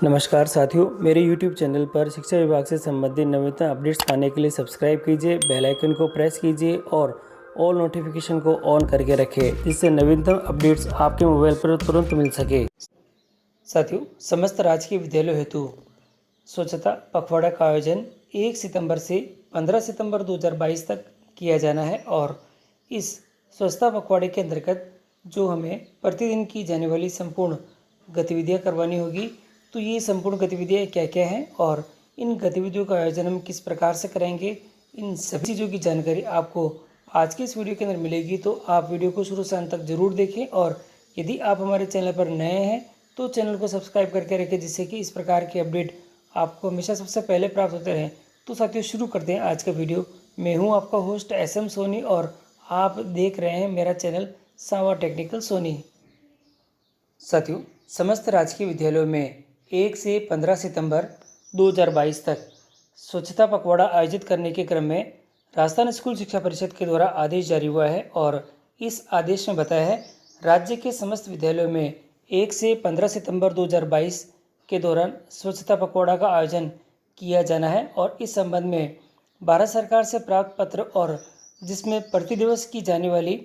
नमस्कार साथियों, मेरे YouTube चैनल पर शिक्षा विभाग से संबंधित नवीनतम अपडेट्स पाने के लिए सब्सक्राइब कीजिए, बेल आइकन को प्रेस कीजिए और ऑल नोटिफिकेशन को ऑन करके रखें, जिससे नवीनतम अपडेट्स आपके मोबाइल पर तुरंत मिल सके। साथियों, समस्त राजकीय विद्यालयों हेतु स्वच्छता पखवाड़ा का आयोजन 1 सितंबर से 15 सितंबर 2022 तक किया जाना है और इस स्वच्छता पखवाड़े के अंतर्गत जो हमें प्रतिदिन की जाने वाली संपूर्ण गतिविधियां करवानी होगी, तो ये संपूर्ण गतिविधियां क्या क्या हैं और इन गतिविधियों का आयोजन हम किस प्रकार से करेंगे, इन सभी चीज़ों की जानकारी आपको आज के इस वीडियो के अंदर मिलेगी। तो आप वीडियो को शुरू से अंत तक जरूर देखें और यदि आप हमारे चैनल पर नए हैं तो चैनल को सब्सक्राइब करके रखें, जिससे कि इस प्रकार के अपडेट आपको हमेशा सबसे पहले प्राप्त होते रहें। तो साथियों, शुरू करते हैं आज का वीडियो। मैं हूं आपका होस्ट SM सोनी और आप देख रहे हैं मेरा चैनल सांवा टेक्निकल सोनी। साथियों, समस्त राजकीय विद्यालयों में 1 से 15 सितंबर 2022 तक स्वच्छता पखवाड़ा आयोजित करने के क्रम में राजस्थान स्कूल शिक्षा परिषद के द्वारा आदेश जारी हुआ है और इस आदेश में बताया है राज्य के समस्त विद्यालयों में 1 से 15 सितंबर 2022 के दौरान स्वच्छता पखवाड़ा का आयोजन किया जाना है और इस संबंध में भारत सरकार से प्राप्त पत्र और जिसमें प्रति दिवस की जाने वाली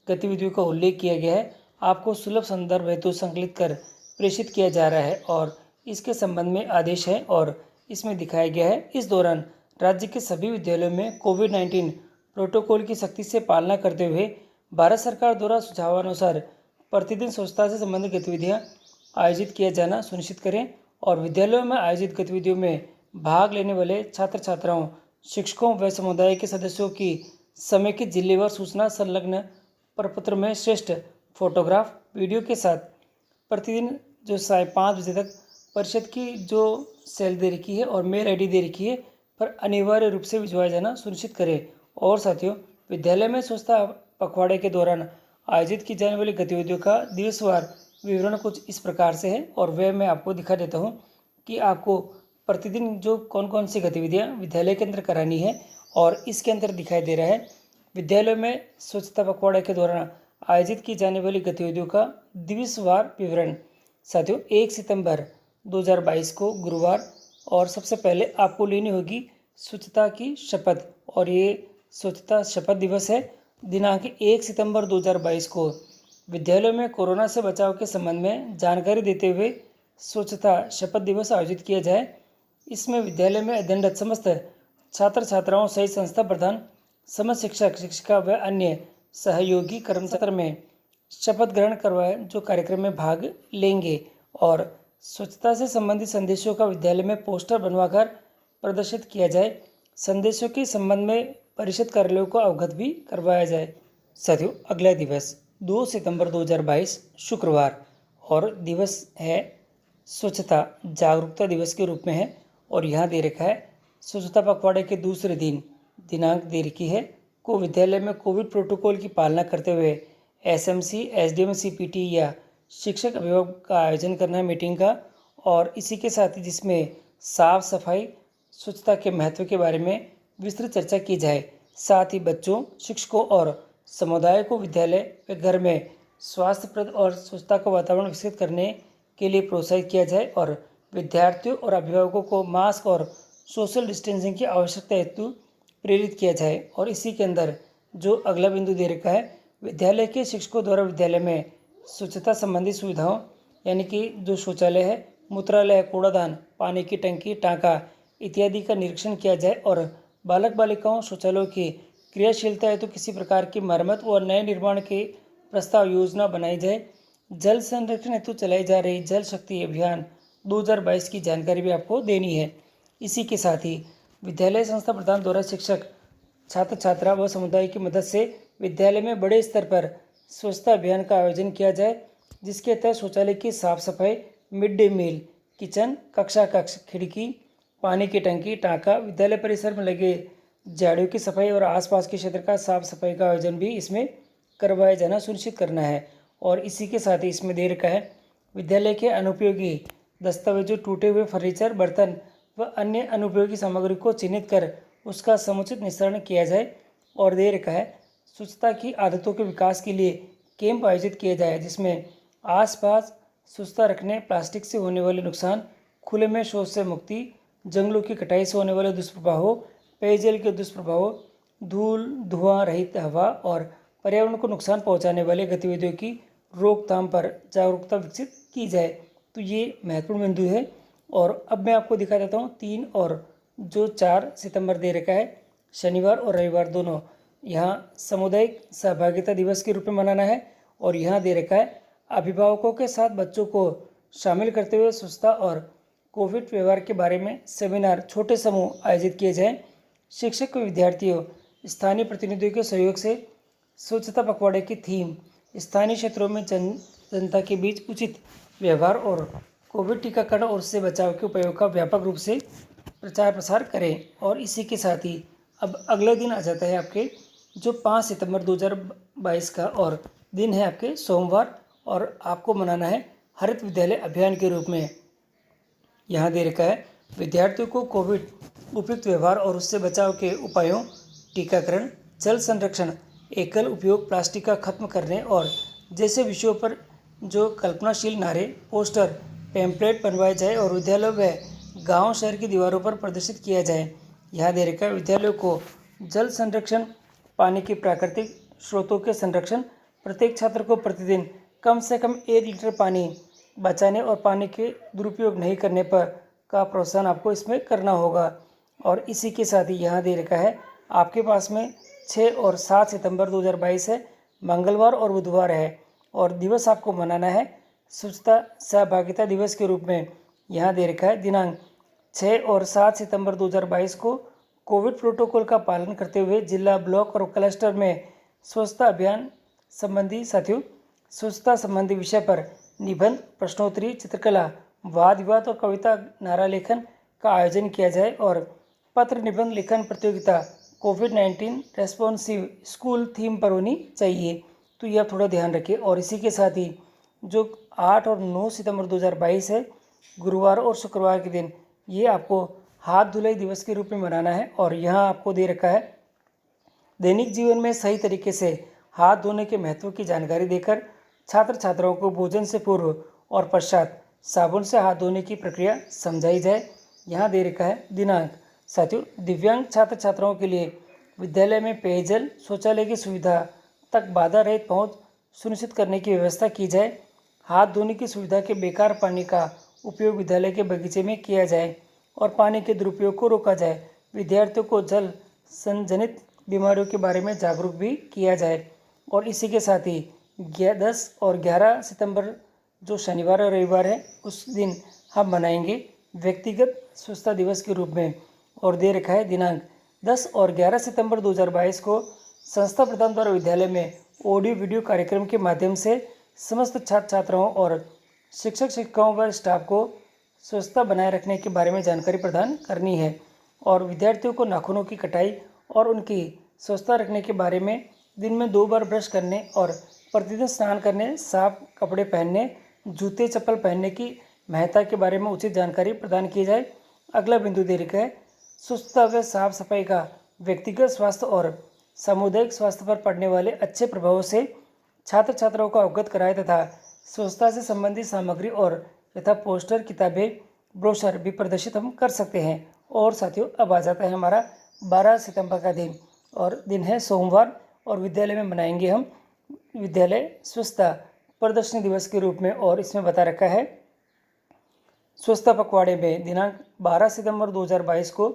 गतिविधियों का उल्लेख किया गया है आपको सुलभ संदर्भ हेतु संकलित कर प्रेषित किया जा रहा है और इसके संबंध में आदेश है और इसमें दिखाया गया है इस दौरान राज्य के सभी विद्यालयों में कोविड-19 प्रोटोकॉल की सख्ती से पालना करते हुए भारत सरकार द्वारा सुझावानुसार प्रतिदिन स्वच्छता से संबंधित गतिविधियां आयोजित किया जाना सुनिश्चित करें और विद्यालयों में आयोजित गतिविधियों में भाग लेने वाले छात्र छात्राओं, शिक्षकों व समुदाय के सदस्यों की समेकित जिलेवार सूचना संलग्न प्रपत्र में श्रेष्ठ फोटोग्राफ वीडियो के साथ प्रतिदिन जो 5:30 बजे तक परिषद की जो सेल दे रखी है और मेल ID दे रखी है पर अनिवार्य रूप से भिजवाया जाना सुनिश्चित करें। और साथियों, विद्यालय में स्वच्छता पखवाड़े के दौरान आयोजित की जाने वाली गतिविधियों का दिवसवार विवरण कुछ इस प्रकार से है और वह मैं आपको दिखा देता हूँ कि आपको प्रतिदिन जो कौन कौन सी गतिविधियाँ विद्यालय के अंदर करानी है और इसके अंदर दिखाई दे रहा है विद्यालय में स्वच्छता पखवाड़े के दौरान आयोजित की जाने वाली गतिविधियों का दिवसवार विवरण। साथियों, 1 सितंबर 2022 को गुरुवार और सबसे पहले आपको लेनी होगी स्वच्छता की शपथ और ये स्वच्छता शपथ दिवस है। दिनांक 1 सितंबर 2022 को विद्यालयों में कोरोना से बचाव के संबंध में जानकारी देते हुए स्वच्छता शपथ दिवस आयोजित किया जाए। इसमें विद्यालय में अध्ययनरत समस्त छात्र छात्राओं सहित संस्था प्रधान, समस्त शिक्षक शिक्षिका व अन्य सहयोगी कर्मचारी में शपथ ग्रहण करवाए जो कार्यक्रम में भाग लेंगे और स्वच्छता से संबंधित संदेशों का विद्यालय में पोस्टर बनवाकर प्रदर्शित किया जाए। संदेशों के संबंध में परिषद कार्यालयों को अवगत भी करवाया जाए। साथियों, अगला दिवस 2 सितंबर 2022 शुक्रवार और दिवस है स्वच्छता जागरूकता दिवस के रूप में है और यहाँ दे रखा है स्वच्छता पखवाड़े के दूसरे दिन दिनांक दे रखी है को विद्यालय में कोविड प्रोटोकॉल की पालना करते हुए SMC, SDM, CPT या शिक्षक अभिभावक का आयोजन करना है मीटिंग का और इसी के साथ ही जिसमें साफ सफाई स्वच्छता के महत्व के बारे में विस्तृत चर्चा की जाए। साथ ही बच्चों, शिक्षकों और समुदाय को विद्यालय व घर में स्वास्थ्यप्रद और स्वच्छता का वातावरण विकसित करने के लिए प्रोत्साहित किया जाए और विद्यार्थियों और अभिभावकों को मास्क और सोशल डिस्टेंसिंग की आवश्यकता हेतु प्रेरित किया जाए। और इसी के अंदर जो अगला बिंदु दे रखा है विद्यालय के शिक्षकों द्वारा विद्यालय में स्वच्छता संबंधी सुविधाओं यानी कि जो शौचालय है, मूत्रालय, कूड़ादान, पानी की टंकी, टाँका इत्यादि का निरीक्षण किया जाए और बालक बालिकाओं शौचालयों की क्रियाशीलता हेतु किसी प्रकार की मरम्मत और नए निर्माण के प्रस्ताव योजना बनाई जाए। जल संरक्षण हेतु चलाई जा रही जल शक्ति अभियान 2022 की जानकारी भी आपको देनी है। इसी के साथ ही विद्यालय संस्था प्रधान द्वारा शिक्षक, छात्र छात्रा व समुदाय की मदद से विद्यालय में बड़े स्तर पर स्वच्छता अभियान का आयोजन किया जाए, जिसके तहत शौचालय की साफ सफाई, मिड डे मील, किचन, कक्षा कक्ष, खिड़की, पानी की टंकी, टाँका, विद्यालय परिसर में लगे झाड़ियों की सफाई और आसपास के क्षेत्र का साफ सफाई का आयोजन भी इसमें करवाया जाना सुनिश्चित करना है। और इसी के साथ ही इसमें दे रखा है विद्यालय के अनुपयोगी दस्तावेजों, टूटे हुए फर्नीचर, बर्तन व अन्य अनुपयोगी सामग्री को चिन्हित कर उसका समुचित निस्तारण किया जाए। और दे रखा है स्वच्छता की आदतों के विकास के लिए कैंप आयोजित किया जाए, जिसमें आसपास स्वच्छता रखने, प्लास्टिक से होने वाले नुकसान, खुले में शौच से मुक्ति, जंगलों की कटाई से होने वाले दुष्प्रभावों, पेयजल के दुष्प्रभावों, धूल धुआं रहित हवा और पर्यावरण को नुकसान पहुंचाने वाले गतिविधियों की रोकथाम पर जागरूकता विकसित की जाए। तो ये महत्वपूर्ण बिंदु है। और अब मैं आपको दिखा देता हूँ 3 और जो 4 सितंबर दे रखा है, शनिवार और रविवार दोनों, यहाँ सामुदायिक सहभागिता दिवस के रूप में मनाना है। और यहाँ दे रखा है अभिभावकों के साथ बच्चों को शामिल करते हुए स्वच्छता और कोविड व्यवहार के बारे में सेमिनार छोटे समूह आयोजित किए जाएं। शिक्षक व विद्यार्थियों, स्थानीय प्रतिनिधियों के सहयोग से स्वच्छता पखवाड़े की थीम स्थानीय क्षेत्रों में जनता के बीच उचित व्यवहार और कोविड टीकाकरण और उससे बचाव के उपायों का व्यापक रूप से प्रचार प्रसार करें। और इसी के साथ ही अब अगले दिन आ जाता है आपके जो 5 सितंबर 2022 का, और दिन है आपके सोमवार, और आपको मनाना है हरित विद्यालय अभियान के रूप में। यहाँ दे रखा है विद्यार्थियों को कोविड उपयुक्त व्यवहार और उससे बचाव के उपायों, टीकाकरण, जल संरक्षण, एकल उपयोग प्लास्टिक का खत्म करने और जैसे विषयों पर जो कल्पनाशील नारे, पोस्टर, पैम्पलेट बनवाए जाए और विद्यालयों व गांव शहर की दीवारों पर प्रदर्शित किया जाए। यहाँ दे रखा है विद्यालयों को जल संरक्षण, पानी के प्राकृतिक स्रोतों के संरक्षण, प्रत्येक छात्र को प्रतिदिन कम से कम 1 लीटर पानी बचाने और पानी के दुरुपयोग नहीं करने पर का प्रोत्साहन आपको इसमें करना होगा। और इसी के साथ ही यहाँ दे रखा है आपके पास में 6 और 7 सितंबर 2022 है, मंगलवार और बुधवार है, और दिवस आपको मनाना है स्वच्छता सहभागिता दिवस के रूप में। यहाँ दे रखा है दिनांक 6 और 7 सितंबर 2022 को कोविड प्रोटोकॉल का पालन करते हुए जिला, ब्लॉक और क्लस्टर में स्वच्छता अभियान संबंधी साथियों स्वच्छता संबंधी विषय पर निबंध, प्रश्नोत्तरी, चित्रकला, वाद विवाद और कविता नारा लेखन का आयोजन किया जाए। और पत्र निबंध लेखन प्रतियोगिता कोविड-19 रेस्पॉन्सिव स्कूल थीम पर होनी चाहिए। तो यह थोड़ा ध्यान रखें। और इसी के साथ ही जो 8 और 9 सितंबर 2022 है, गुरुवार और शुक्रवार के दिन, ये आपको हाथ धुलाई दिवस के रूप में मनाना है। और यहाँ आपको दे रखा है दैनिक जीवन में सही तरीके से हाथ धोने के महत्व की जानकारी देकर छात्र छात्राओं को भोजन से पूर्व और पश्चात साबुन से हाथ धोने की प्रक्रिया समझाई जाए। यहाँ दे रखा है दिनांक साथियों दिव्यांग छात्र छात्राओं के लिए विद्यालय में पेयजल, शौचालय की सुविधा तक बाधा रहित पहुँच सुनिश्चित करने की व्यवस्था की जाए। हाथ धोने की सुविधा के बेकार पानी का उपयोग विद्यालय के बगीचे में किया जाए और पानी के दुरुपयोग को रोका जाए। विद्यार्थियों को जल संजनित बीमारियों के बारे में जागरूक भी किया जाए। और इसी के साथ ही 10 और 11 सितंबर जो शनिवार और रविवार है, उस दिन हम मनाएंगे व्यक्तिगत स्वच्छता दिवस के रूप में। और दे रखा है दिनांक 10 और 11 सितंबर 2022 को संस्था प्रधान द्वारा विद्यालय में ऑडियो वीडियो कार्यक्रम के माध्यम से समस्त छात्र छात्राओं और शिक्षक शिक्षिकाओं व स्टाफ को स्वच्छता बनाए रखने के बारे में जानकारी प्रदान करनी है। और विद्यार्थियों को नाखूनों की कटाई और उनकी स्वच्छता रखने के बारे में दिन में 2 बार ब्रश करने और प्रतिदिन स्नान करने, साफ कपड़े पहनने, जूते चप्पल पहनने की महत्ता के बारे में उचित जानकारी प्रदान की जाए। अगला बिंदु दे रखा है स्वच्छता व साफ सफाई का व्यक्तिगत स्वास्थ्य और सामुदायिक स्वास्थ्य पर पड़ने वाले अच्छे प्रभावों से छात्र छात्राओं को अवगत कराए तथा स्वच्छता से संबंधित सामग्री और तथा पोस्टर, किताबें, ब्रोशर भी प्रदर्शित हम कर सकते हैं। और साथियों अब आ जाता है हमारा 12 सितंबर का दिन, और दिन है सोमवार, और विद्यालय में मनाएंगे हम विद्यालय स्वच्छता प्रदर्शनी दिवस के रूप में। और इसमें बता रखा है स्वच्छता पखवाड़े में दिनांक 12 सितंबर 2022 को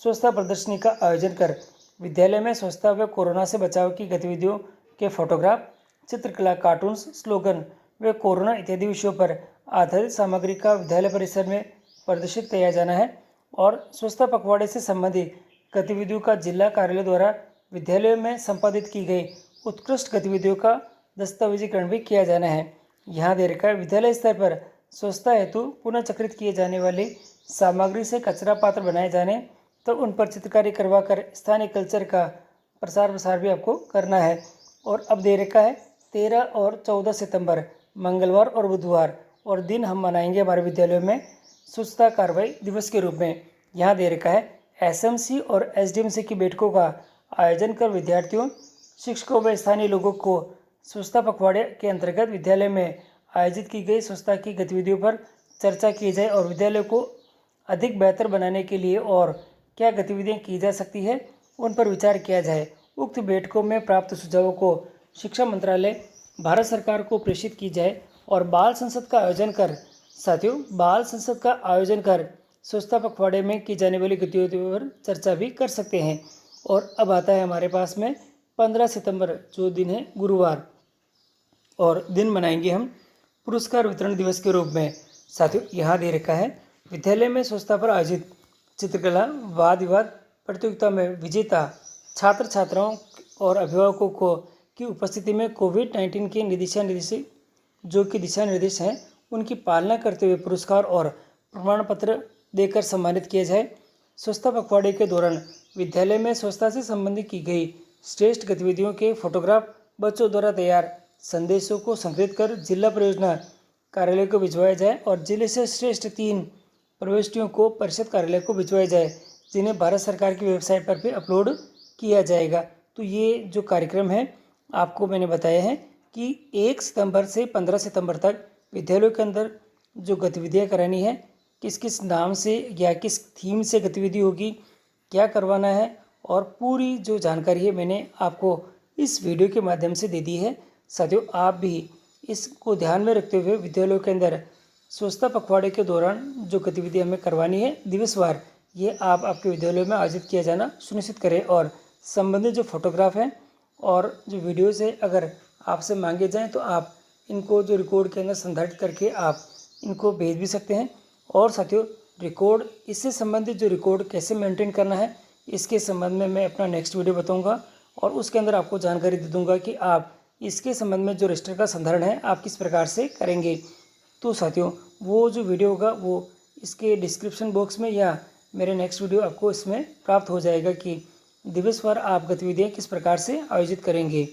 स्वच्छता प्रदर्शनी का आयोजन कर विद्यालय में स्वच्छता व कोरोना से बचाव की गतिविधियों के फोटोग्राफ, चित्रकला, कार्टून्स, स्लोगन व कोरोना इत्यादि विषयों पर आधारित सामग्री का विद्यालय परिसर में प्रदर्शित किया जाना है। और स्वच्छता पखवाड़े से संबंधित गतिविधियों का जिला कार्यालय द्वारा विद्यालयों में संपादित की गई उत्कृष्ट गतिविधियों का दस्तावेजीकरण भी किया जाना है। यहाँ दे रखा है विद्यालय स्तर पर स्वच्छता हेतु पुनःचक्रित किए जाने वाली सामग्री से कचरा पात्र बनाए जाने, तो उन पर चित्रकारी करवा कर स्थानीय कल्चर का प्रसार प्रसार भी आपको करना है। और अब दे रखा है 13 और 14 सितंबर मंगलवार और बुधवार, और दिन हम मनाएंगे हमारे विद्यालयों में स्वच्छता कार्रवाई दिवस के रूप में। यहाँ दे रखा है एसएमसी और एसडीएमसी की बैठकों का आयोजन कर विद्यार्थियों, शिक्षकों व स्थानीय लोगों को स्वच्छता पखवाड़े के अंतर्गत विद्यालय में आयोजित की गई स्वच्छता की गतिविधियों पर चर्चा की जाए और विद्यालय को अधिक बेहतर बनाने के लिए और क्या गतिविधियां की जा सकती है, उन पर विचार किया जाए। उक्त बैठकों में प्राप्त सुझावों को शिक्षा मंत्रालय, भारत सरकार को प्रेषित की जाए और बाल संसद का आयोजन कर स्वच्छता पखवाड़े में की जाने वाली गतिविधियों पर चर्चा भी कर सकते हैं। और अब आता है हमारे पास में 15 सितंबर, जो दिन है गुरुवार, और दिन मनाएंगे हम पुरस्कार वितरण दिवस के रूप में। साथियों, यहाँ दे रखा है, विद्यालय में स्वच्छता पर आयोजित चित्रकला वाद विवाद प्रतियोगिता में विजेता छात्र छात्राओं और अभिभावकों की उपस्थिति में कोविड-19 के दिशा निर्देश हैं, उनकी पालना करते हुए पुरस्कार और प्रमाण पत्र देकर सम्मानित किया जाए। स्वच्छता पखवाड़े के दौरान विद्यालय में स्वच्छता से संबंधित की गई श्रेष्ठ गतिविधियों के फोटोग्राफ बच्चों द्वारा तैयार संदेशों को संकलित कर जिला परियोजना कार्यालय को भिजवाया जाए और जिले से श्रेष्ठ 3 प्रविष्टियों को परिषद कार्यालय को भिजवाया जाए, जिन्हें भारत सरकार की वेबसाइट पर भी अपलोड किया जाएगा। तो ये जो कार्यक्रम है आपको मैंने बताया है कि 1 सितंबर से 15 सितंबर तक विद्यालयों के अंदर जो गतिविधियां करानी है, किस किस नाम से या किस थीम से गतिविधि होगी, क्या करवाना है, और पूरी जो जानकारी है मैंने आपको इस वीडियो के माध्यम से दे दी है। साथियों, आप भी इसको ध्यान में रखते हुए विद्यालयों के अंदर स्वच्छता पखवाड़े के दौरान जो गतिविधि हमें करवानी है दिवसवार, ये आप आपके विद्यालय में आयोजित किया जाना सुनिश्चित करें। और संबंधित जो फोटोग्राफ हैं और जो वीडियोज़ है, अगर आपसे मांगे जाएं तो आप इनको जो रिकॉर्ड के अंदर संधारित करके आप इनको भेज भी सकते हैं। और साथियों, इससे संबंधित जो रिकॉर्ड कैसे मेंटेन करना है, इसके संबंध में मैं अपना नेक्स्ट वीडियो बताऊंगा और उसके अंदर आपको जानकारी दे दूंगा कि आप इसके संबंध में जो रजिस्टर का संधारण है आप किस प्रकार से करेंगे। तो साथियों, वो जो वीडियो होगा वो इसके डिस्क्रिप्शन बॉक्स में या मेरे नेक्स्ट वीडियो आपको इसमें प्राप्त हो जाएगा कि दिवसवार आप गतिविधियाँ किस प्रकार से आयोजित करेंगे।